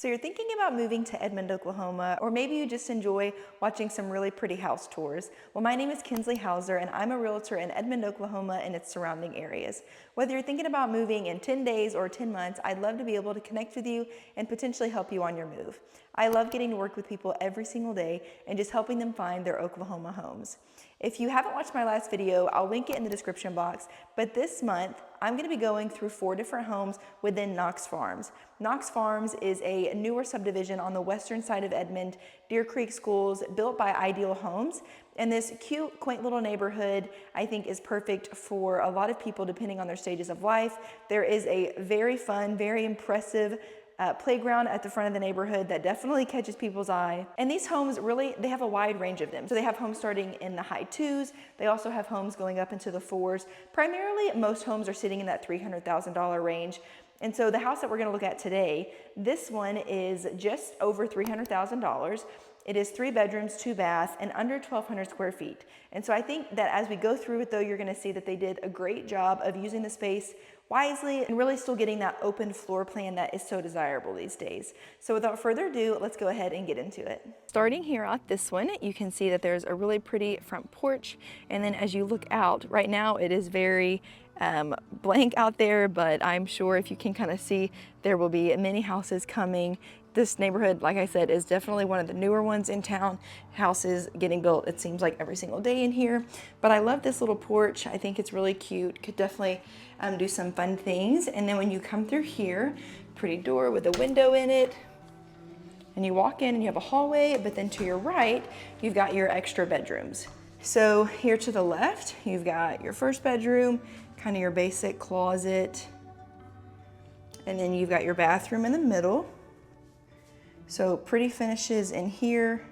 So you're thinking about moving to Edmond, Oklahoma, or maybe you just enjoy watching some really pretty house tours. Well, my name is Kinsley and I'm a realtor in Edmond, Oklahoma and its surrounding areas. Whether you're thinking about moving in 10 days or 10 months, I'd love to be able to connect with you and potentially help you on your move. I love getting to work with people every single day and just helping them find their Oklahoma homes. If you haven't watched my last video, I'll link it in the description box, but this month, I'm gonna be going through 4 different homes within Knox Farms. Knox Farms is a newer subdivision on the western side of Edmond, Deer Creek Schools, built by Ideal Homes. And this cute, quaint little neighborhood, I think, is perfect for a lot of people depending on their stages of life. There is a very fun, very impressive playground at the front of the neighborhood that definitely catches people's eye. And these homes really, they have a wide range of them. So they have homes starting in the high 2s. They also have homes going up into the 4s. Primarily, most homes are sitting in that $300,000 range. And so the house that we're gonna look at today, this one is just over $300,000. It is 3 bedrooms, 2 baths, and under 1,200 square feet. And so I think that as we go through it though, you're gonna see that they did a great job of using the space wisely and really still getting that open floor plan that is so desirable these days. So without further ado, let's go ahead and get into it. Starting here at this one, you can see that there's a really pretty front porch. And then as you look out, right now it is very blank out there, but I'm sure if you can kind of see, there will be many houses coming. This neighborhood, like I said, is definitely one of the newer ones in town. Houses getting built, it seems like every single day in here. But I love this little porch. I think it's really cute. Could definitely do some fun things. And then when you come through here, pretty door with a window in it. And you walk in and you have a hallway, but then to your right, you've got your extra bedrooms. So here to the left, you've got your first bedroom, kind of your basic closet. And then you've got your bathroom in the middle. So pretty finishes in here,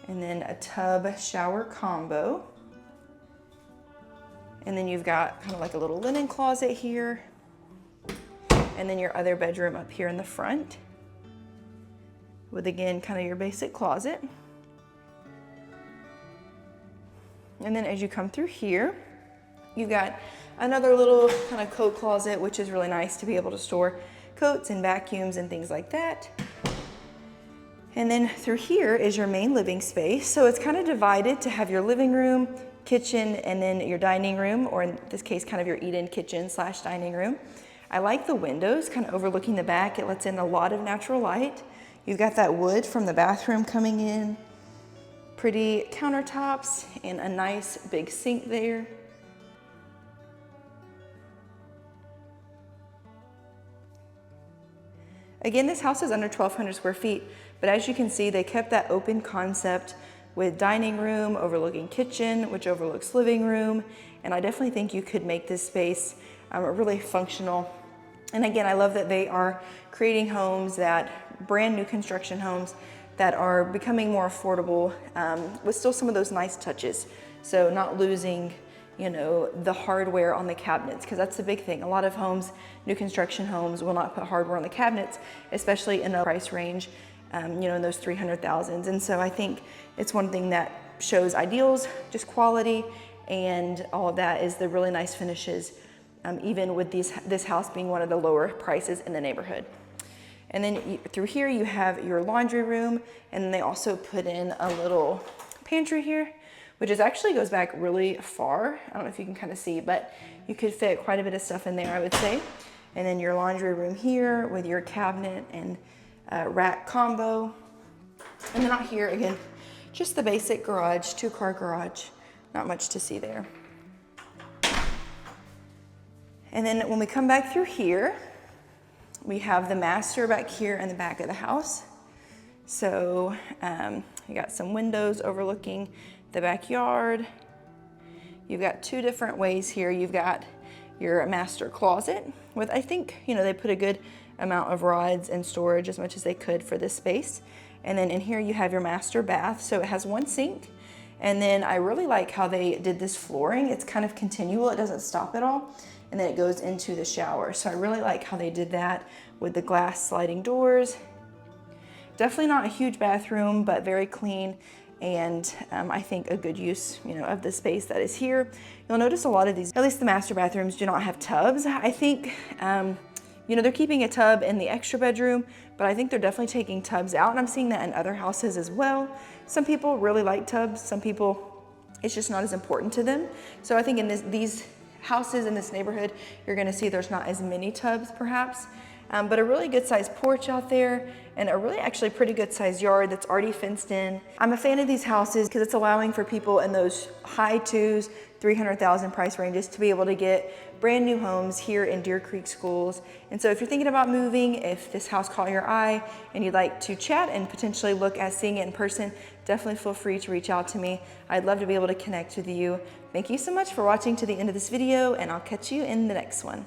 and then a tub shower combo. And then you've got kind of like a little linen closet here, and then your other bedroom up here in the front with, again, kind of your basic closet. And then as you come through here, you've got another little kind of coat closet, which is really nice to be able to store coats and vacuums and things like that. And then through here is your main living space. So it's kind of divided to have your living room, kitchen, and then your dining room, or in this case, kind of your eat-in kitchen / dining room. I like the windows kind of overlooking the back. It lets in a lot of natural light. You've got that wood from the bathroom coming in, pretty countertops, and a nice big sink there. Again, this house is under 1,200 square feet, but as you can see, they kept that open concept with dining room overlooking kitchen, which overlooks living room. And I definitely think you could make this space really functional. And again, I love that they are creating homes that, brand new construction homes that are becoming more affordable with still some of those nice touches. So not losing, you know, the hardware on the cabinets, because that's the big thing. A lot of homes, new construction homes, will not put hardware on the cabinets, especially in a price range, you know, in those 300,000s. And so I think it's one thing that shows Ideals, just quality, and all of that is the really nice finishes, even with this house being one of the lower prices in the neighborhood. And then through here you have your laundry room, and then they also put in a little pantry here, which is actually goes back really far. I don't know if you can kind of see, but you could fit quite a bit of stuff in there, I would say. And then your laundry room here with your cabinet and rack combo. And then out here, again, just the basic garage, 2-car garage. Not much to see there. And then when we come back through here, we have the master back here in the back of the house. So you got some windows overlooking the backyard. You've got 2 different ways here. You've got your master closet with, I think, you know, they put a good amount of rods and storage, as much as they could for this space. And then in here you have your master bath. So it has 1 sink. And then I really like how they did this flooring. It's kind of continual, it doesn't stop at all. And then it goes into the shower. So I really like how they did that with the glass sliding doors. Definitely not a huge bathroom, but very clean. And I think a good use, you know, of the space that is here. You'll notice a lot of these, at least the master bathrooms, do not have tubs. I think You know, they're keeping a tub in the extra bedroom, but I think they're definitely taking tubs out, and I'm seeing that in other houses as well. Some people really like tubs, some people, it's just not as important to them. So I think in these houses in this neighborhood, you're gonna see there's not as many tubs perhaps, but a really good sized porch out there and a really actually pretty good sized yard that's already fenced in. I'm a fan of these houses because it's allowing for people in those high twos, 300,000 price ranges to be able to get brand new homes here in Deer Creek schools. And so if you're thinking about moving, if this house caught your eye and you'd like to chat and potentially look at seeing it in person, definitely feel free to reach out to me. I'd love to be able to connect with you. Thank you so much for watching to the end of this video, and I'll catch you in the next one.